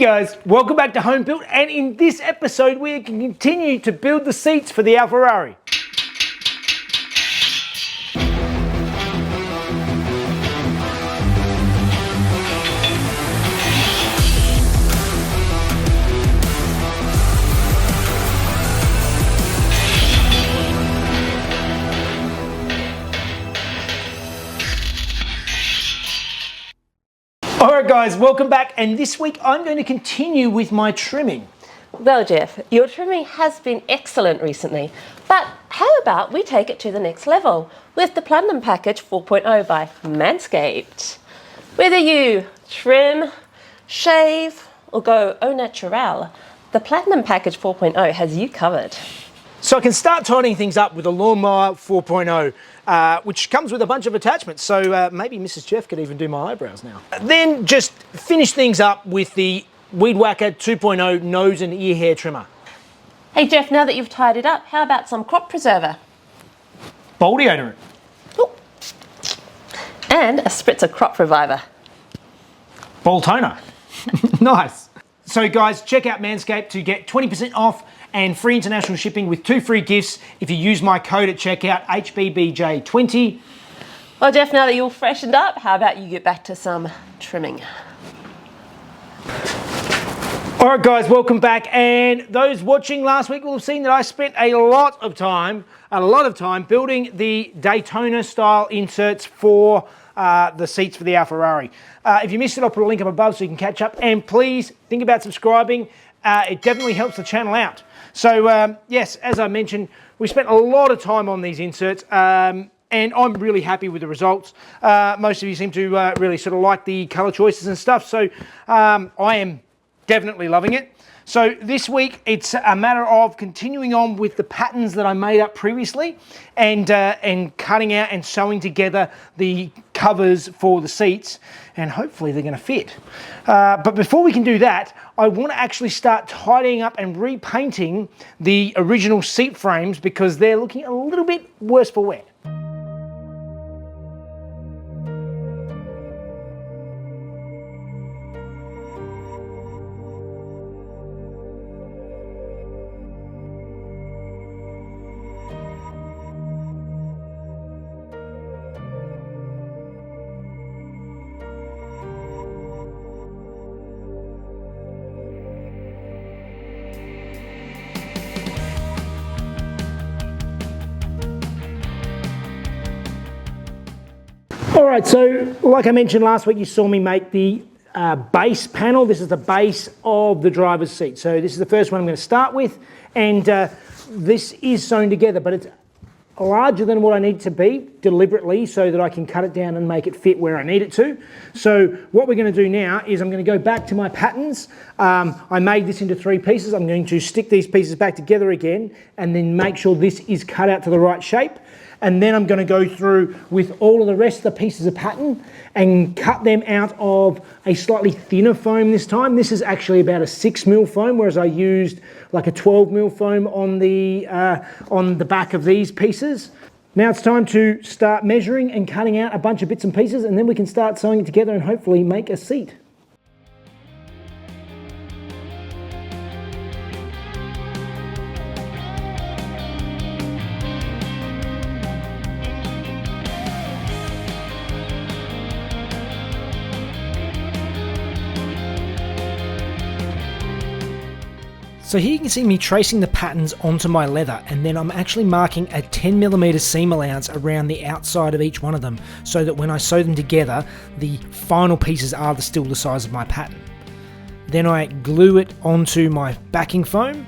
guys, welcome back to Home Built, and in this episode we can continue to build the seats for the Alfarrari. Alright guys, welcome back, and this week I'm going to continue with my trimming. Well Jeff, your trimming has been excellent recently, but how about we take it to the next level with the Platinum Package 4.0 by Manscaped. Whether you trim, shave or go au naturel, the Platinum Package 4.0 has you covered. So I can start tidying things up with a Lawnmower 4.0, which comes with a bunch of attachments, so maybe Mrs. Jeff could even do my eyebrows now. Then just finish things up with the Weed Whacker 2.0 nose and ear hair trimmer. Hey Jeff, now that you've tied it up, how about some crop preserver? Bowl deodorant. Ooh. And a spritz of crop reviver. Ball toner. Nice. So guys, check out Manscaped to get 20% off and free international shipping with 2 free gifts if you use my code at checkout, HBBJ20. Well Jeff, now that you're freshened up, how about you get back to some trimming? All right guys, welcome back, and those watching last week will have seen that I spent a lot of time building the Daytona style inserts for the seats for the Alfarrari. If you missed it, I'll put a link up above so you can catch up, and please think about subscribing. It definitely helps the channel out. So yes, as I mentioned, we spent a lot of time on these inserts, and I'm really happy with the results. Most of you seem to really sort of like the color choices and stuff, so I am definitely loving it. So this week it's a matter of continuing on with the patterns that I made up previously, and cutting out and sewing together the covers for the seats, and hopefully they're going to fit. But before we can do that, I want to actually start tidying up and repainting the original seat frames because they're looking a little bit worse for wear. All right, so like I mentioned last week, you saw me make the base panel. This is the base of the driver's seat. So this is the first one I'm going to start with, and this is sewn together, but it's larger than what I need to be deliberately so that I can cut it down and make it fit where I need it to. So what we're going to do now is I'm going to go back to my patterns. I made this into 3 pieces. I'm going to stick these pieces back together again and then make sure this is cut out to the right shape. And then I'm going to go through with all of the rest of the pieces of pattern and cut them out of a slightly thinner foam this time. This is actually about a 6mm foam, whereas I used like a 12mm foam on the back of these pieces. Now it's time to start measuring and cutting out a bunch of bits and pieces, and then we can start sewing it together and hopefully make a seat. So here you can see me tracing the patterns onto my leather, and then I'm actually marking a 10mm seam allowance around the outside of each one of them so that when I sew them together, the final pieces are still the size of my pattern. Then I glue it onto my backing foam,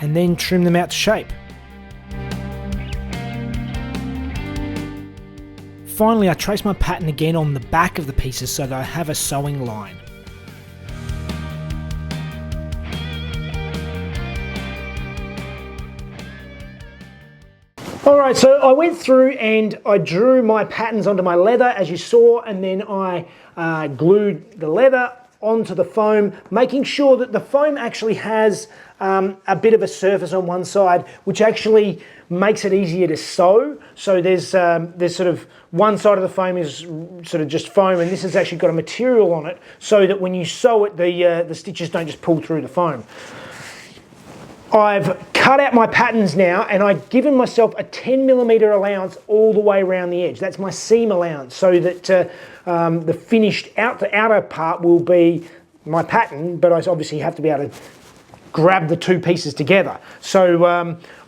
and then trim them out to shape. Finally, I trace my pattern again on the back of the pieces so that I have a sewing line. Alright, so I went through and I drew my patterns onto my leather as you saw, and then I glued the leather onto the foam, making sure that the foam actually has a bit of a surface on one side, which actually makes it easier to sew. So there's sort of one side of the foam is sort of just foam, and this has actually got a material on it so that when you sew it, the stitches don't just pull through the foam. I've cut out my patterns now, and I've given myself a 10mm allowance all the way around the edge. That's my seam allowance, so that the finished outer part will be my pattern, but I obviously have to be able to grab the two pieces together. So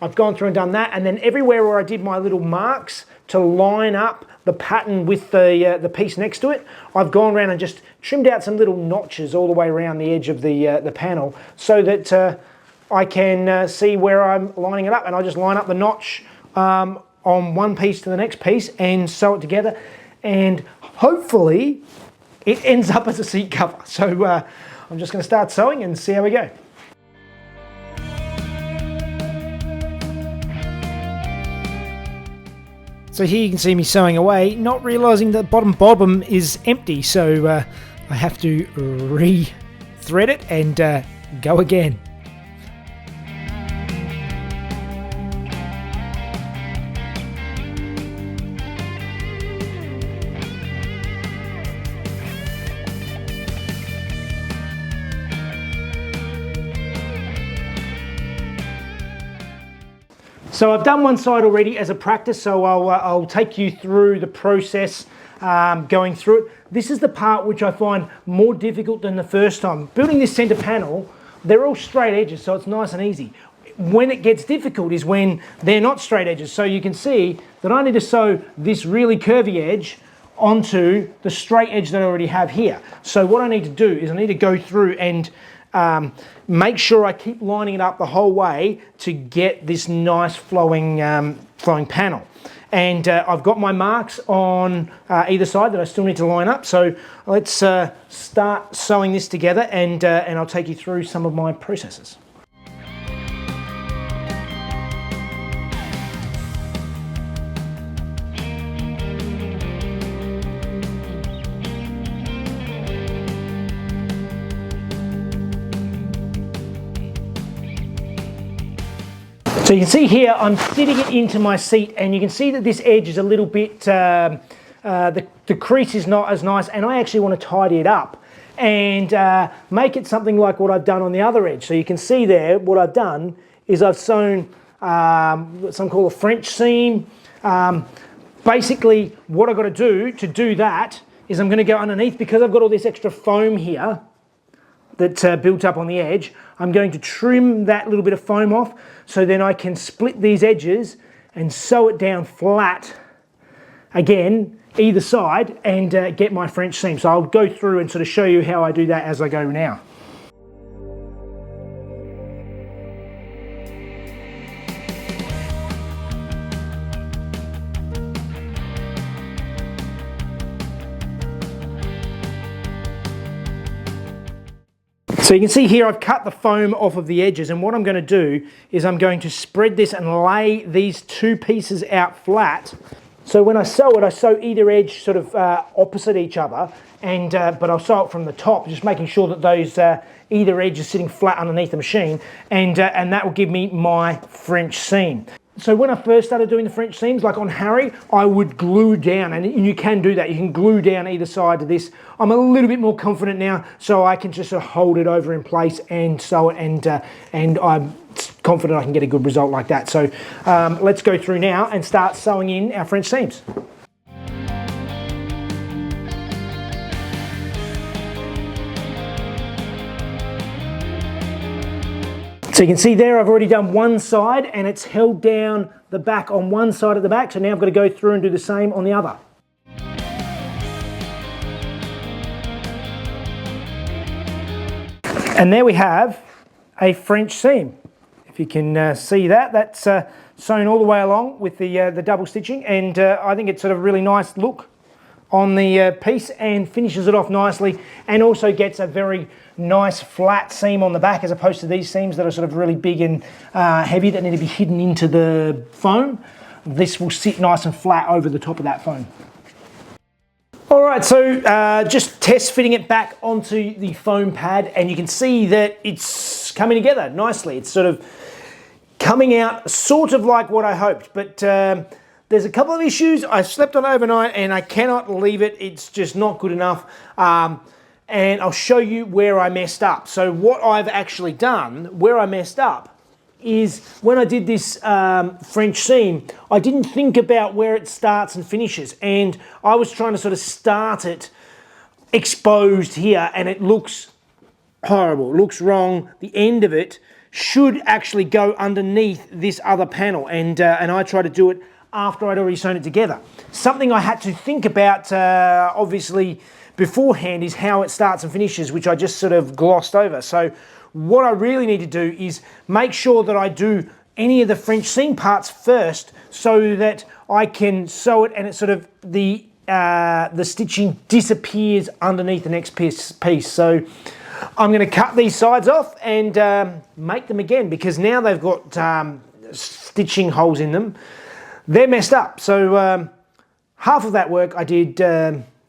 I've gone through and done that, and then everywhere where I did my little marks to line up the pattern with the piece next to it, I've gone around and just trimmed out some little notches all the way around the edge of the panel, so that I can see where I'm lining it up, and I just line up the notch on one piece to the next piece and sew it together, and hopefully it ends up as a seat cover. So I'm just going to start sewing and see how we go. So here you can see me sewing away, not realising that bottom is empty, so I have to re-thread it and go again. So I've done one side already as a practice, so I'll take you through the process going through it. This is the part which I find more difficult than the first time. Building this centre panel, they're all straight edges, so it's nice and easy. When it gets difficult is when they're not straight edges. So you can see that I need to sew this really curvy edge onto the straight edge that I already have here. So what I need to do is I need to go through and make sure I keep lining it up the whole way to get this nice flowing panel. And I've got my marks on either side that I still need to line up. So let's start sewing this together, and I'll take you through some of my processes. So you can see here I'm fitting it into my seat, and you can see that this edge is a little bit, the crease is not as nice, and I actually want to tidy it up and make it something like what I've done on the other edge. So you can see there what I've done is I've sewn something called a French seam. Basically what I've got to do that is I'm going to go underneath, because I've got all this extra foam here that's built up on the edge. I'm going to trim that little bit of foam off, so then I can split these edges and sew it down flat again either side and get my French seam. So I'll go through and sort of show you how I do that as I go now. So you can see here I've cut the foam off of the edges, and what I'm going to do is I'm going to spread this and lay these two pieces out flat. So when I sew it, I sew either edge sort of opposite each other, and but I'll sew it from the top, just making sure that those either edge is sitting flat underneath the machine, and that will give me my French seam. So when I first started doing the French seams, like on Harry, I would glue down, and you can do that. You can glue down either side of this. I'm a little bit more confident now, so I can just sort of hold it over in place and sew it, and I'm confident I can get a good result like that. So let's go through now and start sewing in our French seams. So you can see there I've already done one side, and it's held down the back on one side of the back, so now I've got to go through and do the same on the other. And there we have a French seam. If you can see that, that's sewn all the way along with the double stitching, and I think it's sort of a really nice look on the piece and finishes it off nicely, and also gets a very nice flat seam on the back, as opposed to these seams that are sort of really big and heavy that need to be hidden into the foam. This will sit nice and flat over the top of that foam. All right, so just test fitting it back onto the foam pad, and you can see that it's coming together nicely. It's sort of coming out sort of like what I hoped, but there's a couple of issues. I slept on overnight and I cannot leave it. It's just not good enough. And I'll show you where I messed up. So what I've actually done, where I messed up, is when I did this French seam, I didn't think about where it starts and finishes. And I was trying to sort of start it exposed here, and it looks horrible. It looks wrong. The end of it should actually go underneath this other panel. And I tried to do it after I'd already sewn it together. Something I had to think about, obviously, beforehand is how it starts and finishes, which I just sort of glossed over. So what I really need to do is make sure that I do any of the French seam parts first so that I can sew it and it's sort of the stitching disappears underneath the next piece. So I'm going to cut these sides off and make them again, because now they've got stitching holes in them. They're messed up. So half of that work I did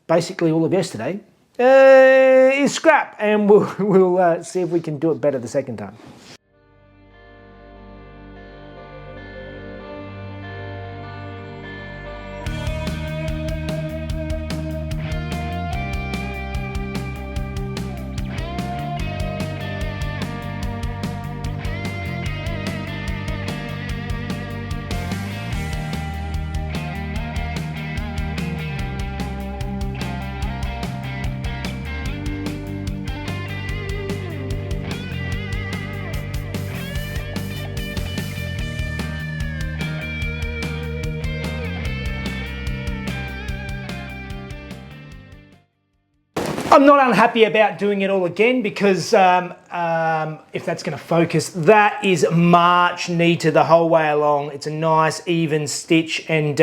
basically all of yesterday is scrap, and we'll see if we can do it better the second time. I'm not unhappy about doing it all again, because if that's going to focus, that is much neater the whole way along. It's a nice even stitch, and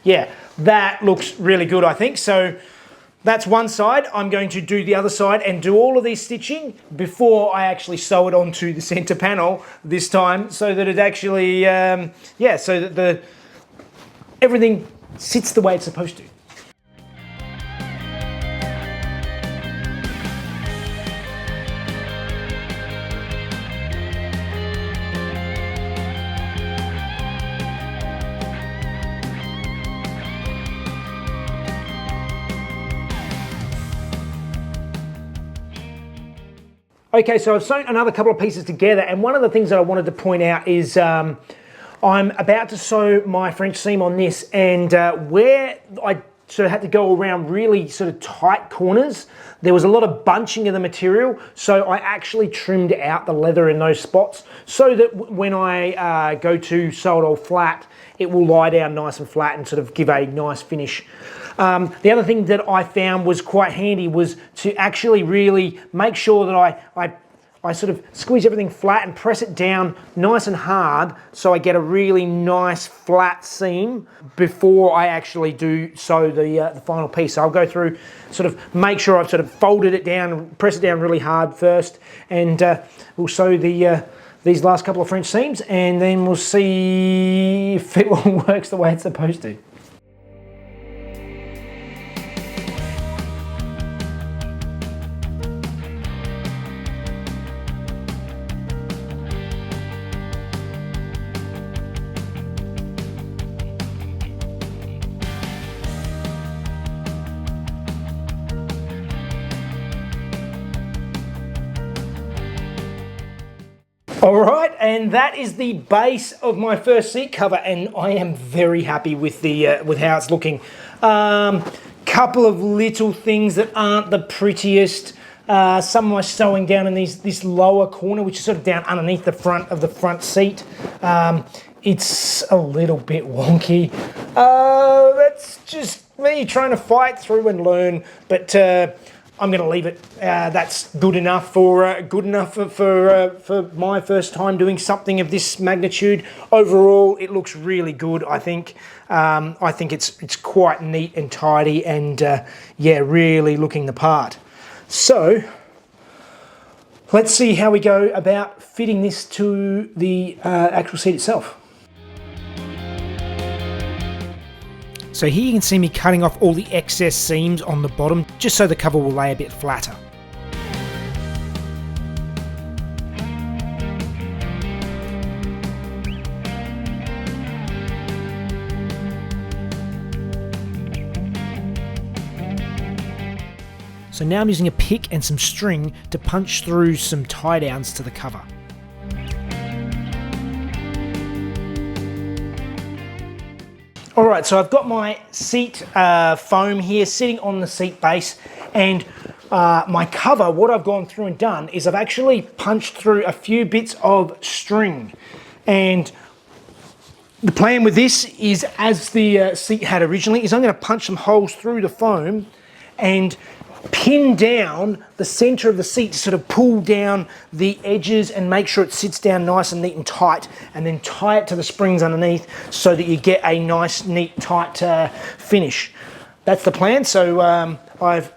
yeah, that looks really good, I think. So that's one side. I'm going to do the other side and do all of these stitching before I actually sew it onto the center panel this time, so that it actually, yeah, so that everything sits the way it's supposed to. Okay, so I've sewn another couple of pieces together, and one of the things that I wanted to point out is I'm about to sew my French seam on this, and where I sort of had to go around really sort of tight corners, there was a lot of bunching of the material, so I actually trimmed out the leather in those spots so that when I go to sew it all flat, it will lie down nice and flat and sort of give a nice finish. The other thing that I found was quite handy was to actually really make sure that I sort of squeeze everything flat and press it down nice and hard so I get a really nice flat seam before I actually do sew the final piece. So I'll go through, sort of make sure I've sort of folded it down, press it down really hard first, and we'll sew these last couple of French seams, and then we'll see if it all works the way it's supposed to. All right, and that is the base of my first seat cover, and I am very happy with the with how it's looking. Couple of little things that aren't the prettiest. Some of my sewing down in this lower corner, which is sort of down underneath the front of the front seat. It's a little bit wonky. That's just me trying to fight through and learn, but I'm going to leave it. That's good enough for my first time doing something of this magnitude. Overall, it looks really good. I think it's quite neat and tidy, and yeah, really looking the part. So let's see how we go about fitting this to the actual seat itself. So here you can see me cutting off all the excess seams on the bottom, just so the cover will lay a bit flatter. So now I'm using a pick and some string to punch through some tie downs to the cover. Alright, so I've got my seat foam here sitting on the seat base, and my cover, what I've gone through and done is I've actually punched through a few bits of string. And the plan with this is, as the seat had originally, is I'm going to punch some holes through the foam and pin down the center of the seat to sort of pull down the edges and make sure it sits down nice and neat and tight, and then tie it to the springs underneath so that you get a nice, neat, tight finish. That's the plan. So I've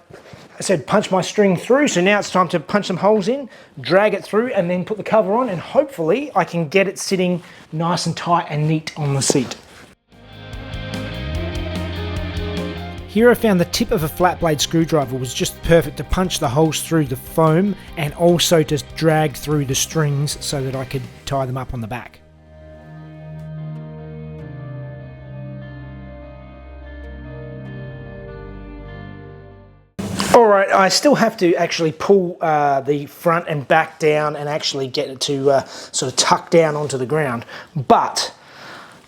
punch my string through, so now it's time to punch some holes in, drag it through, and then put the cover on, and hopefully I can get it sitting nice and tight and neat on the seat. Here I found the tip of a flat blade screwdriver was just perfect to punch the holes through the foam and also to drag through the strings so that I could tie them up on the back. Alright, I still have to actually pull the front and back down and actually get it to sort of tuck down onto the ground, but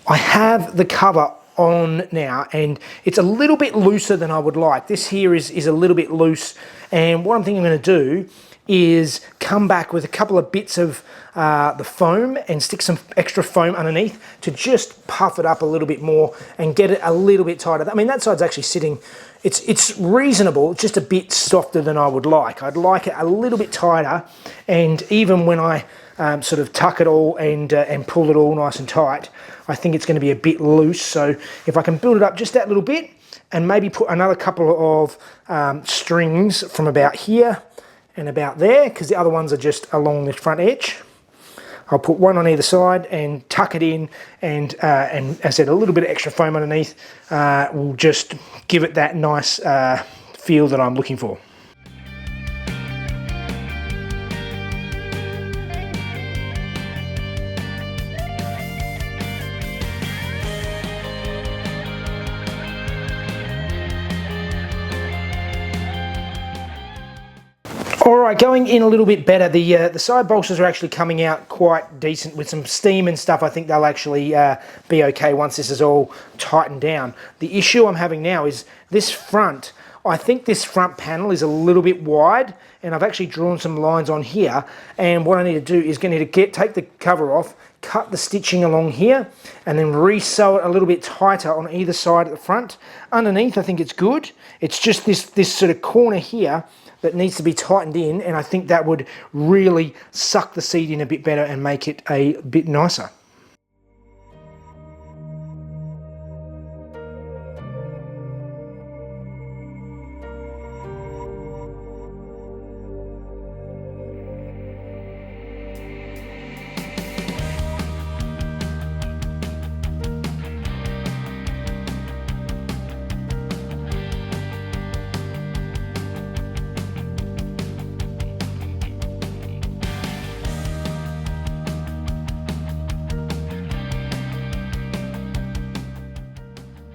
I have the cover on now, and it's a little bit looser than I would like. This here is a little bit loose, and what I'm thinking I'm going to do is come back with a couple of bits of the foam and stick some extra foam underneath to just puff it up a little bit more and get it a little bit tighter. I mean, that side's actually sitting, it's reasonable, it's just a bit softer than I would like. I'd like it a little bit tighter, and even when I sort of tuck it all and pull it all nice and tight, I think it's going to be a bit loose. So if I can build it up just that little bit and maybe put another couple of strings from about here and about there, because the other ones are just along the front edge. I'll put one on either side and tuck it in, and as I said, a little bit of extra foam underneath will just give it that nice feel that I'm looking for. Alright, going in a little bit better. The side bolsters are actually coming out quite decent with some steam and stuff. I think they'll actually be okay once this is all tightened down. The issue I'm having now is this front. I think this front panel is a little bit wide, and I've actually drawn some lines on here, and what I need to do is going to take the cover off, cut the stitching along here, and then re-sew it a little bit tighter on either side at the front. Underneath, I think it's good. It's just this sort of corner here that needs to be tightened in, and I think that would really suck the seat in a bit better and make it a bit nicer.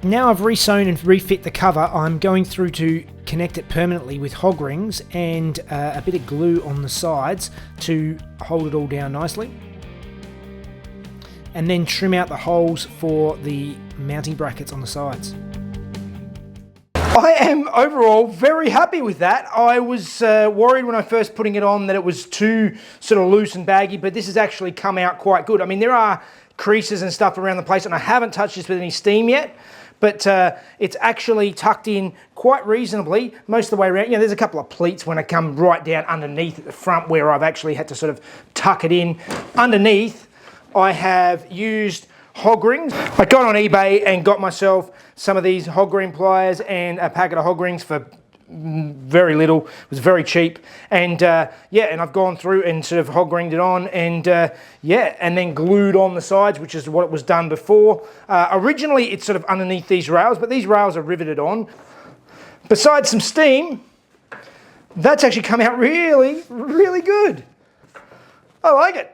Now I've re-sewn and refit the cover, I'm going through to connect it permanently with hog rings and a bit of glue on the sides to hold it all down nicely. And then trim out the holes for the mounting brackets on the sides. I am overall very happy with that. I was worried when I first putting it on that it was too sort of loose and baggy, but this has actually come out quite good. I mean, there are creases and stuff around the place, and I haven't touched this with any steam yet, but it's actually tucked in quite reasonably most of the way around. You know, there's a couple of pleats when I come right down underneath at the front where I've actually had to sort of tuck it in. Underneath, I have used hog rings. I got on eBay and got myself some of these hog ring pliers and a packet of hog rings for very little. It was very cheap, and and I've gone through and sort of hog ringed it on, and and then glued on the sides, which is what it was done before. Originally, it's sort of underneath these rails, but these rails are riveted on. Besides some steam, that's actually come out really, really good. I like it.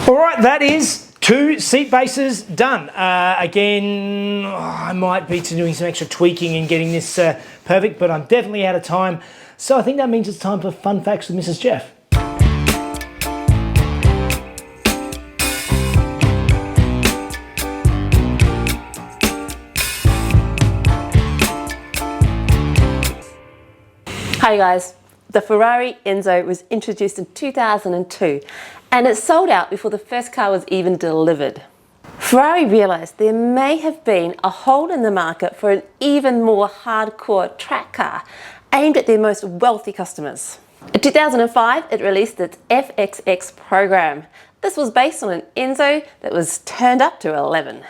All right, that is 2 seat bases done. Again, I might be doing some extra tweaking and getting this perfect, but I'm definitely out of time. So I think that means it's time for Fun Facts with Mrs. Jeff. Hi guys, the Ferrari Enzo was introduced in 2002 and it sold out before the first car was even delivered. Ferrari realised there may have been a hole in the market for an even more hardcore track car aimed at their most wealthy customers. In 2005 it released its FXX program. This was based on an Enzo that was turned up to 11.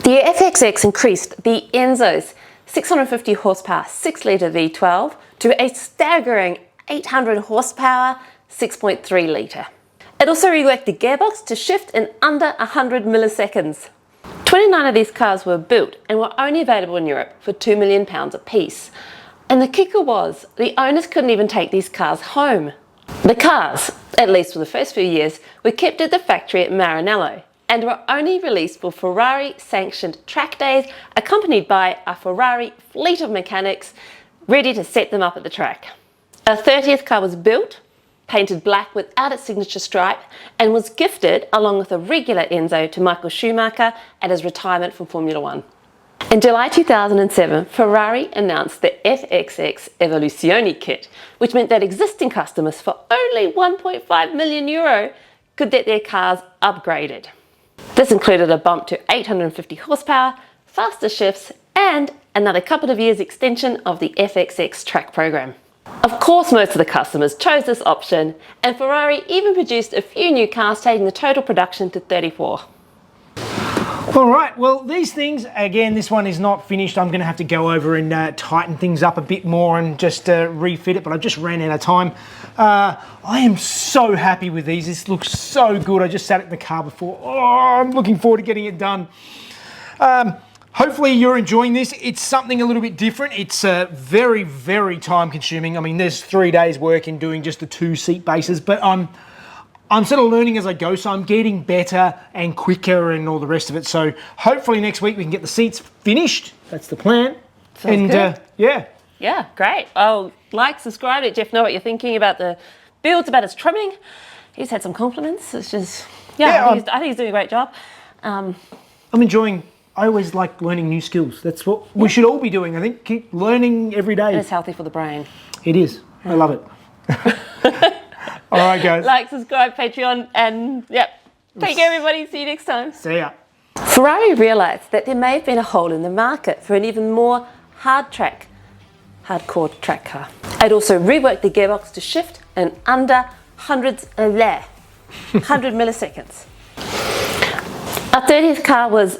The FXX increased the Enzo's 650 horsepower 6-litre V12 to a staggering 800 horsepower 6.3 litre. It also reworked the gearbox to shift in under 100 milliseconds. 29 of these cars were built and were only available in Europe for £2 million a piece. And the kicker was, the owners couldn't even take these cars home. The cars, at least for the first few years, were kept at the factory at Maranello and were only released for Ferrari-sanctioned track days, accompanied by a Ferrari fleet of mechanics ready to set them up at the track. A 30th car was built, painted black without its signature stripe, and was gifted along with a regular Enzo to Michael Schumacher at his retirement from Formula One. In July 2007, Ferrari announced the FXX Evoluzioni kit, which meant that existing customers for only €1.5 million could get their cars upgraded. This included a bump to 850 horsepower, faster shifts, and another couple of years extension of the FXX track program. Of course, most of the customers chose this option, and Ferrari even produced a few new cars, taking the total production to 34. All right, well, these things, again, this one is not finished. I'm going to have to go over and tighten things up a bit more and just refit it, but I just ran out of time. I am so happy with these. This looks so good. I just sat it in the car before. Oh, I'm looking forward to getting it done. Hopefully you're enjoying this. It's something a little bit different. It's very, very time consuming. I mean, there's 3 days work in doing just the 2 seat bases, but I'm sort of learning as I go, so I'm getting better and quicker and all the rest of it. So hopefully next week we can get the seats finished. That's the plan. Sounds good. Yeah. Yeah, great. Oh, like, subscribe, let Jeff know what you're thinking about the builds, about his trimming. He's had some compliments. It's just, I think he's doing a great job. I'm enjoying. I always like learning new skills. That's what we should all be doing. I think keep learning every day. And it's healthy for the brain. It is. I love it. All right, guys. Like, subscribe, Patreon, and take care, everybody. See you next time. See ya. Ferrari realised that there may have been a hole in the market for an even more hardcore track car. It also reworked the gearbox to shift in under 100 milliseconds. A 30th car was